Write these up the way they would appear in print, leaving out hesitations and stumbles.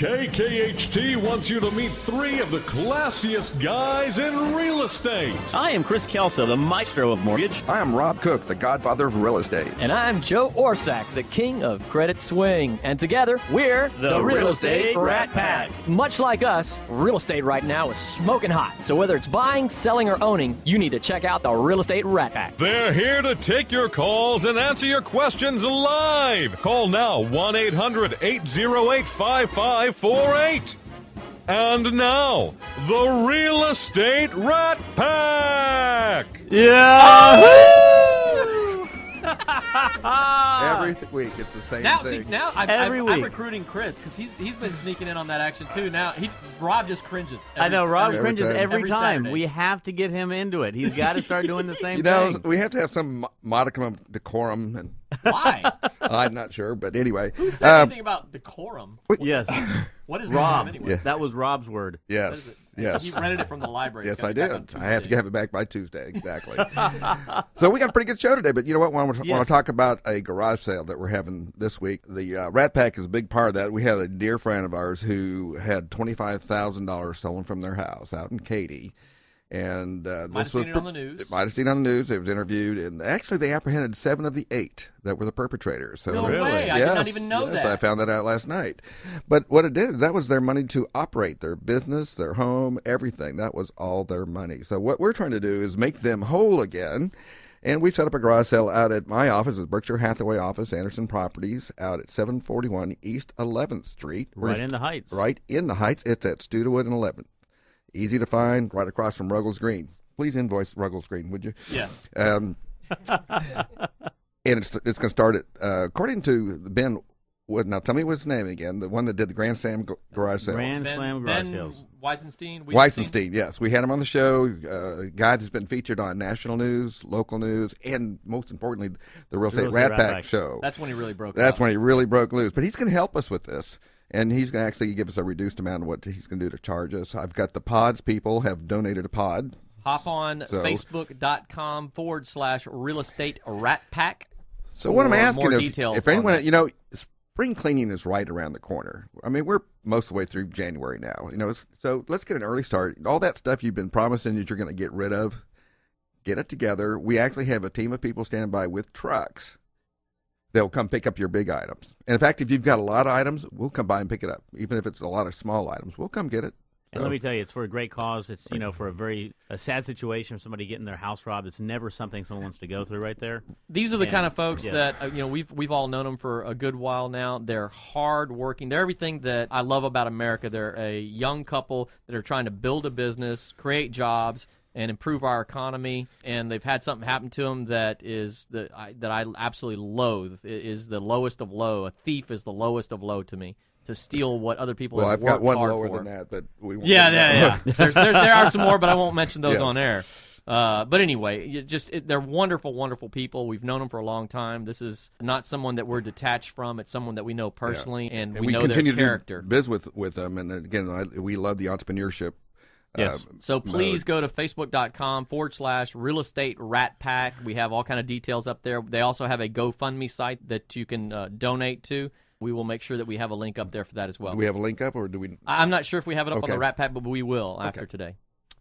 KKHT wants you to meet three of the classiest guys in real estate. I am Chris Kelso, the maestro of mortgage. I am Rob Cook, the godfather of real estate. And I'm Joe Orsack, the king of credit swing. And together, we're the Real Estate Rat Pack. Much like us, real estate right now is smoking hot. So whether it's buying, selling, or owning, you need to check out the Real Estate Rat Pack. They're here to take your calls and answer your questions live. Call now, 1-800-808-5548. And now, the Real Estate Rat Pack. Yeah. Every week it's the same thing. I'm recruiting Chris because he's been sneaking in on that action too. Now Rob just cringes. I know Rob cringes time. every time. Saturday. We have to get him into it. He's got to start doing the same You know, thing. we have to have some modicum of decorum, and Why? I'm not sure, but anyway. Who said anything about decorum? Yes, What is Rob. decorum anyway? Yeah. That was Rob's word. Yes, yes. He rented it from the library. Yes, He's got I it back did. on Tuesday. I have to have it back by Tuesday, exactly. So we got a pretty good show today, but you know what? I want to talk about a garage sale that we're having this week. The Rat Pack is a big part of that. We had a dear friend of ours who had $25,000 stolen from their house out in Katy. And Might have seen it on the news. Might have seen it on the news. It was interviewed, and actually they apprehended 7 of the 8 that were the perpetrators. So, No way! I did not even know that. I found that out last night. But what it did, that was their money to operate their business, their home, everything. That was all their money. So what we're trying to do is make them whole again. And we've set up a garage sale out at my office, the Berkshire Hathaway office, Anderson Properties, out at 741 East 11th Street. Right in the Heights. Right in the Heights. It's at Studewood and 11th. Easy to find, right across from Ruggles Green. Please invoice Ruggles Green, would you? Yes. And it's going to start at, according to Ben Wood, now tell me what's his name again, the one that did the Grand Slam garage sales. Grand Slam garage sales. Weisenstein. Yes. We had him on the show, a guy that's been featured on national news, local news, and most importantly, the Real Estate Rat Pack show. That's when he really broke. That's out. when he really broke loose. But he's going to help us with this. And he's going to actually give us a reduced amount of what he's going to do to charge us. I've got the pods people have donated a pod. Hop on Facebook.com/Real Estate Rat Pack. So what I'm asking, if anyone, spring cleaning is right around the corner. I mean, we're most of the way through January now. So let's get an early start. All that stuff you've been promising that you're going to get rid of, get it together. We actually have a team of people standing by with trucks. They'll come pick up your big items. And in fact, if you've got a lot of items, we'll come by and pick it up. Even if it's a lot of small items, we'll come get it. And let me tell you, it's for a great cause. It's, for a sad situation of somebody getting their house robbed. It's never something someone wants to go through right there. These are the kind of folks that, we've all known them for a good while now. They're hard-working. They're everything that I love about America. They're a young couple that are trying to build a business, create jobs, and improve our economy, and they've had something happen to them that I absolutely loathe. It is the lowest of low. A thief is the lowest of low to me. To steal what other people have worked hard for. Well, I've got one lower than that, but we won't. Yeah. there are some more, but I won't mention those on air. But anyway, they're wonderful, wonderful people. We've known them for a long time. This is not someone that we're detached from. It's someone that we know personally, and we know their character. To do business with them, and again, we love the entrepreneurship. Yes. So please go to Facebook.com/Real Estate Rat Pack. We have all kind of details up there. They also have a GoFundMe site that you can donate to. We will make sure that we have a link up there for that as well. Do we have a link up, or do we? I'm not sure if we have it up on the Rat Pack, but we will after today.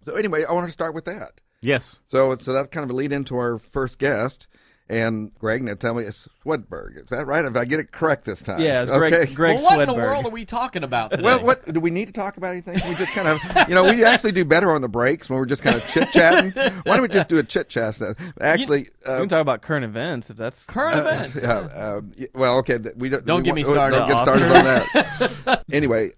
So anyway, I want to start with that. Yes. So that's kind of a lead into our first guest. And Greg, now tell me, it's Swedberg. Is that right? If I get it correct this time? Yeah, it's Greg Swedberg. What in the world are we talking about today? Well, what do we need to talk about anything? We just kind of, we actually do better on the breaks when we're just kind of chit-chatting. Why don't we just do a chit-chat? Actually, we can talk about current events if that's current events. Well, okay, Don't get me started. Don't get started on that. Anyway,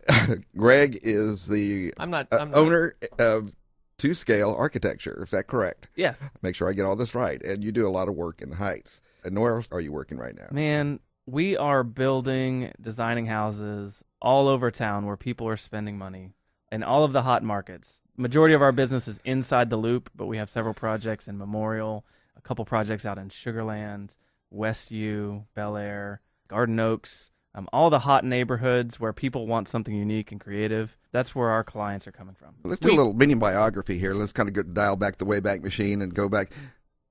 Greg is the owner of To Scale Architecture. Is that correct? Yeah. Make sure I get all this right. And you do a lot of work in the Heights. And where else are you working right now? Man, we are designing houses all over town where people are spending money in all of the hot markets. Majority of our business is inside the loop, but we have several projects in Memorial, a couple projects out in Sugar Land, Westview, Bel Air, Garden Oaks, all the hot neighborhoods where people want something unique and creative. That's where our clients are coming from. Let's do a little mini biography here. Let's kind of dial back the Wayback Machine and go back.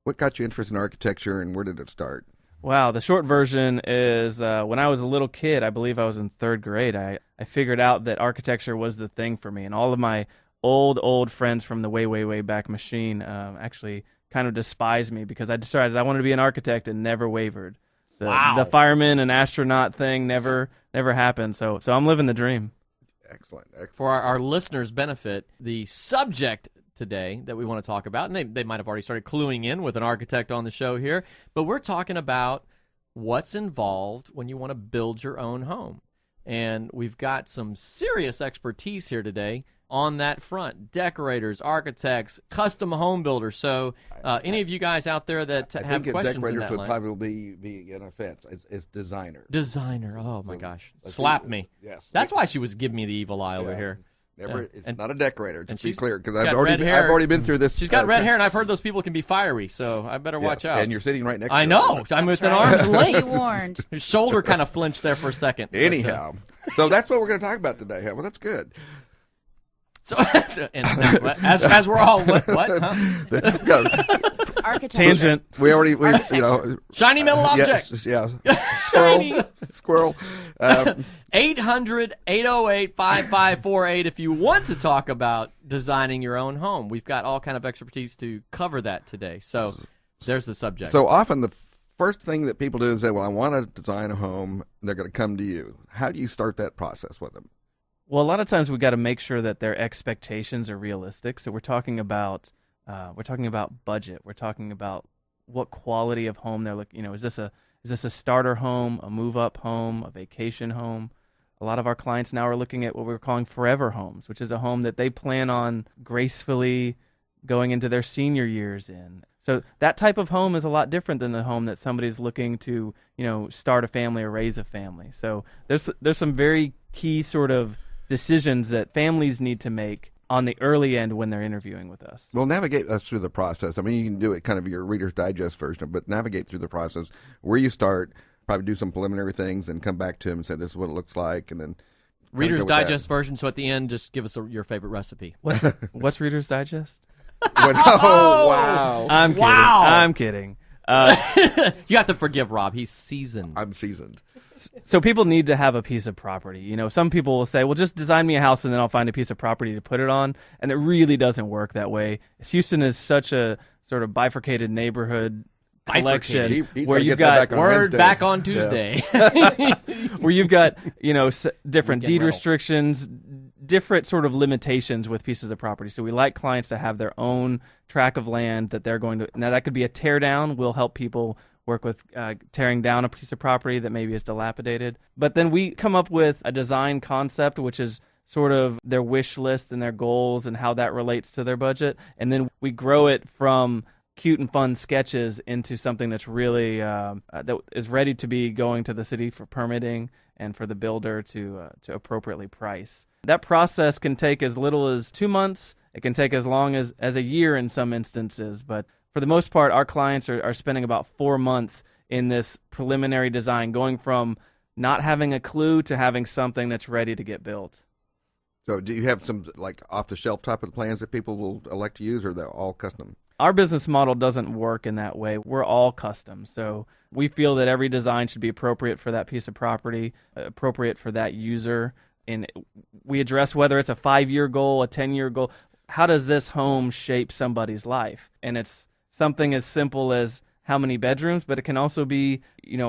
What got you interested in architecture, and where did it start? Wow, the short version is when I was a little kid, I believe I was in third grade, I figured out that architecture was the thing for me. And all of my old friends from the way back machine actually kind of despised me because I decided I wanted to be an architect and never wavered. The fireman and astronaut thing never happened. So I'm living the dream. Excellent. For our listeners' benefit, the subject today that we want to talk about, and they might have already started cluing in with an architect on the show here, but we're talking about what's involved when you want to build your own home. And we've got some serious expertise here today on that front. Decorators, architects, custom home builders. So any of you guys out there that have questions in that decorators would line. probably be an offense. It's designer. Designer. Oh, my gosh. Slap me. Yes. That's why she was giving me the evil eye over here. It's not a decorator, to be clear, because I've got red hair. already been through this. She's got red hair, and I've heard those people can be fiery, so I better watch out. And you're sitting right next to I her. know. I'm within arm's length. Be warned. His shoulder kind of flinched there for a second. Anyhow, so that's what we're going to talk about today. Well, that's good. So, and as we're all what? Huh? Architect. Tangent. We Shiny metal object. Yes, Shiny. squirrel. 800-808-5548 if you want to talk about designing your own home. We've got all kind of expertise to cover that today. So there's the subject. So often the first thing that people do is say, well, I want to design a home. They're going to come to you. How do you start that process with them? Well, a lot of times we've got to make sure that their expectations are realistic. So we're talking about budget. We're talking about what quality of home they're looking. Is this a starter home, a move-up home, a vacation home? A lot of our clients now are looking at what we're calling forever homes, which is a home that they plan on gracefully going into their senior years in. So that type of home is a lot different than the home that somebody's looking to, start a family or raise a family. So there's some very key sort of decisions that families need to make on the early end when they're interviewing with us. Well, navigate us through the process. I mean, you can do it kind of your Reader's Digest version, but navigate through the process where you start, probably do some preliminary things and come back to him and say, this is what it looks like, and then Reader's Digest version, so at the end, just give us your favorite recipe. What's Reader's Digest? Oh, wow. I'm kidding. You have to forgive Rob. He's seasoned. I'm seasoned. So people need to have a piece of property. Some people will say, well, just design me a house and then I'll find a piece of property to put it on. And it really doesn't work that way. Houston is such a sort of bifurcated neighborhood collection where you've got word back on Tuesday. Yeah. Where you've got, different deed restrictions, different sort of limitations with pieces of property. So we like clients to have their own tract of land that they're going to. Now that could be a tear down. We'll help people work with tearing down a piece of property that maybe is dilapidated. But then we come up with a design concept, which is sort of their wish list and their goals and how that relates to their budget. And then we grow it from cute and fun sketches into something that's really that is ready to be going to the city for permitting and for the builder to appropriately price. That process can take as little as 2 months. It can take as long as a year in some instances. But for the most part, our clients are spending about 4 months in this preliminary design, going from not having a clue to having something that's ready to get built. So do you have some like off-the-shelf type of plans that people will elect to use, or they're all custom? Our business model doesn't work in that way. We're all custom. So we feel that every design should be appropriate for that piece of property, appropriate for that user. And we address whether it's a 5-year goal, a 10-year goal. How does this home shape somebody's life? And it's something as simple as how many bedrooms, but it can also be,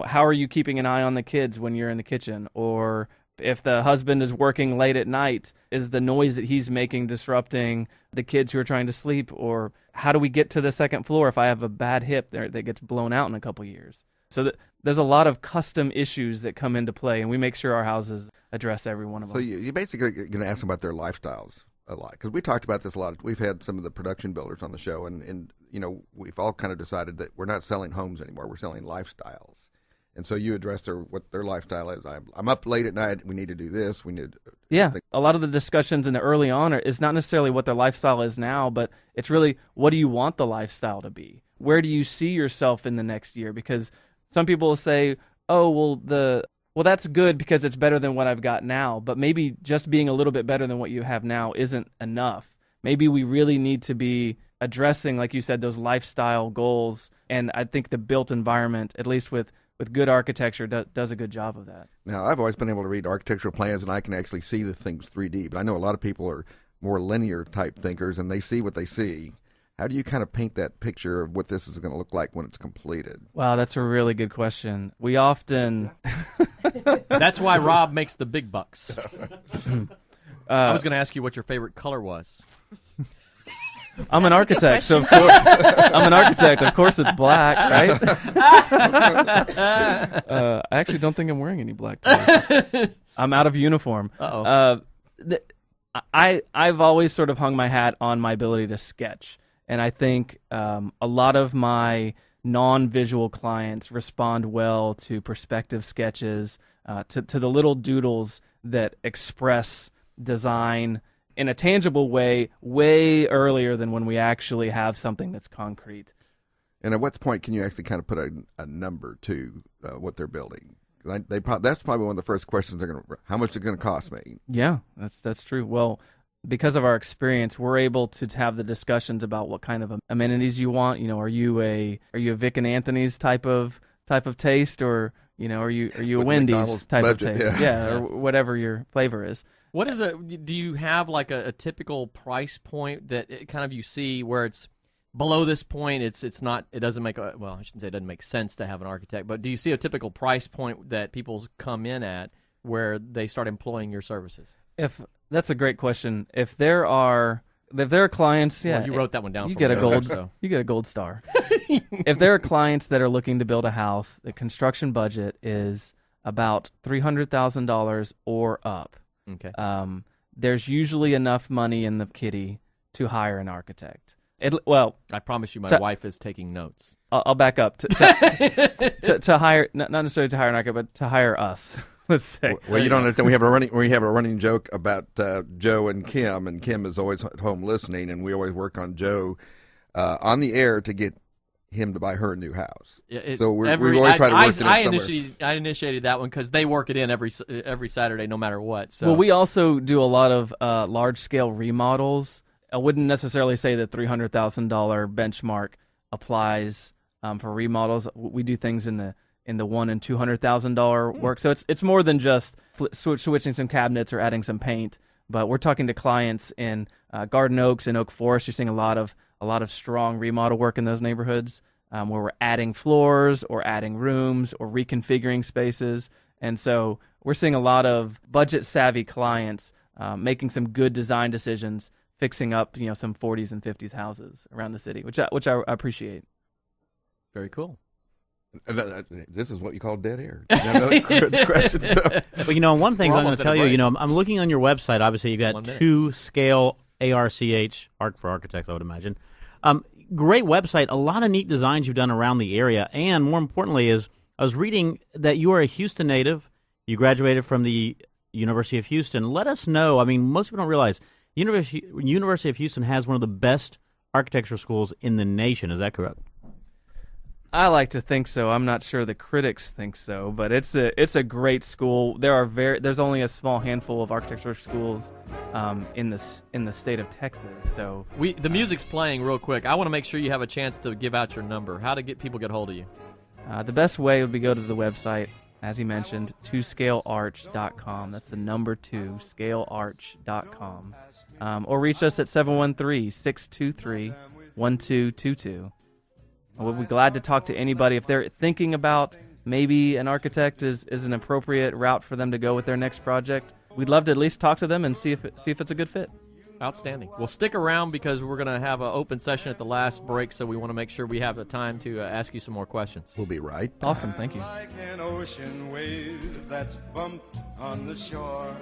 how are you keeping an eye on the kids when you're in the kitchen? Or if the husband is working late at night, is the noise that he's making disrupting the kids who are trying to sleep? Or how do we get to the second floor if I have a bad hip that gets blown out in a couple years? So there's a lot of custom issues that come into play, and we make sure our houses address every one of them. So you basically going to ask them about their lifestyles a lot, because we talked about this a lot. We've had some of the production builders on the show, and we've all kind of decided that we're not selling homes anymore. We're selling lifestyles. And so you address what their lifestyle is. I'm up late at night. We need to do this. We need. A lot of the discussions in the early on is not necessarily what their lifestyle is now, but it's really what do you want the lifestyle to be? Where do you see yourself in the next year? Because some people will say, oh, well, that's good because it's better than what I've got now. But maybe just being a little bit better than what you have now isn't enough. Maybe we really need to be addressing, like you said, those lifestyle goals. And I think the built environment, at least with with good architecture does a good job of that. Now, I've always been able to read architectural plans, and I can actually see the things 3D, but I know a lot of people are more linear type thinkers, and they see what they see. How do you kind of paint that picture of what this is going to look like when it's completed? Wow, that's a really good question. We often... That's why Rob makes the big bucks. I was going to ask you what your favorite color was. I'm an architect, so of course I'm an architect. Of course, it's black, right? I actually don't think I'm wearing any black today. I'm out of uniform. I've always sort of hung my hat on my ability to sketch, and I think a lot of my non-visual clients respond well to perspective sketches, to the little doodles that express design in a tangible way earlier than when we actually have something that's concrete. And at what point can you actually kind of put a number to what they're building? That's probably one of the first questions they're going to. How much is it going to cost me? Yeah, that's true. Well, because of our experience, we're able to have the discussions about what kind of amenities you want. You know, are you a Vic and Anthony's type of taste, or are you a Wendy's McDonald's type budget, of taste? Yeah, or whatever your flavor is. What is it? Do you have like a typical price point that kind of you see where it's below this point? It's not. It doesn't make I shouldn't say it doesn't make sense to have an architect, but do you see a typical price point that people come in at where they start employing your services? That's a great question. If there are clients, yeah, well, you wrote that one down. You for get me, a gold. so. You get a gold star. If there are clients that are looking to build a house, the construction budget is about $300,000 or up. Okay. There's usually enough money in the kitty to hire an architect. I promise you, my wife is taking notes. I'll back up to hire, not necessarily to hire an architect, but to hire us. Let's say. Well, you don't understand. We have a running joke about Joe and Kim is always at home listening, and we always work on Joe on the air to get him to buy her a new house. So we always try to work it in somewhere. I initiated that one because they work it in every Saturday, no matter what. So. Well, we also do a lot of large-scale remodels. I wouldn't necessarily say the $300,000 benchmark applies for remodels. We do things in the $100,000 and $200,000 work. So it's more than just switching some cabinets or adding some paint. But we're talking to clients in Garden Oaks and Oak Forest. You're seeing a lot of strong remodel work in those neighborhoods where we're adding floors or adding rooms or reconfiguring spaces. And so we're seeing a lot of budget-savvy clients making some good design decisions, fixing up some 40s and 50s houses around the city, which I appreciate. Very cool. This is what you call dead air. Question, so. Well, one thing I'm going to tell you, I'm looking on your website. Obviously, you've got 2 scale ARCH, Art for Architects, I would imagine. Great website, a lot of neat designs you've done around the area, and more importantly is I was reading that you are a Houston native. You graduated from the University of Houston. Let us know. I mean, most people don't realize University of Houston has one of the best architecture schools in the nation. Is that correct? I like to think so. I'm not sure the critics think so, but it's a great school. There's only a small handful of architecture schools in the state of Texas. So the music's playing real quick. I want to make sure you have a chance to give out your number. How to get people get hold of you? The best way would be go to the website, as he mentioned, 2scalearch.com. That's the number 2, scalearch.com. Or reach us at 713-623-1222. We'll be glad to talk to anybody. If they're thinking about maybe an architect is an appropriate route for them to go with their next project, we'd love to at least talk to them and see if it's a good fit. Outstanding. Well, stick around because we're going to have an open session at the last break, so we want to make sure we have the time to ask you some more questions. We'll be right back. Awesome. Thank you. Like an ocean wave that's bumped on the shore.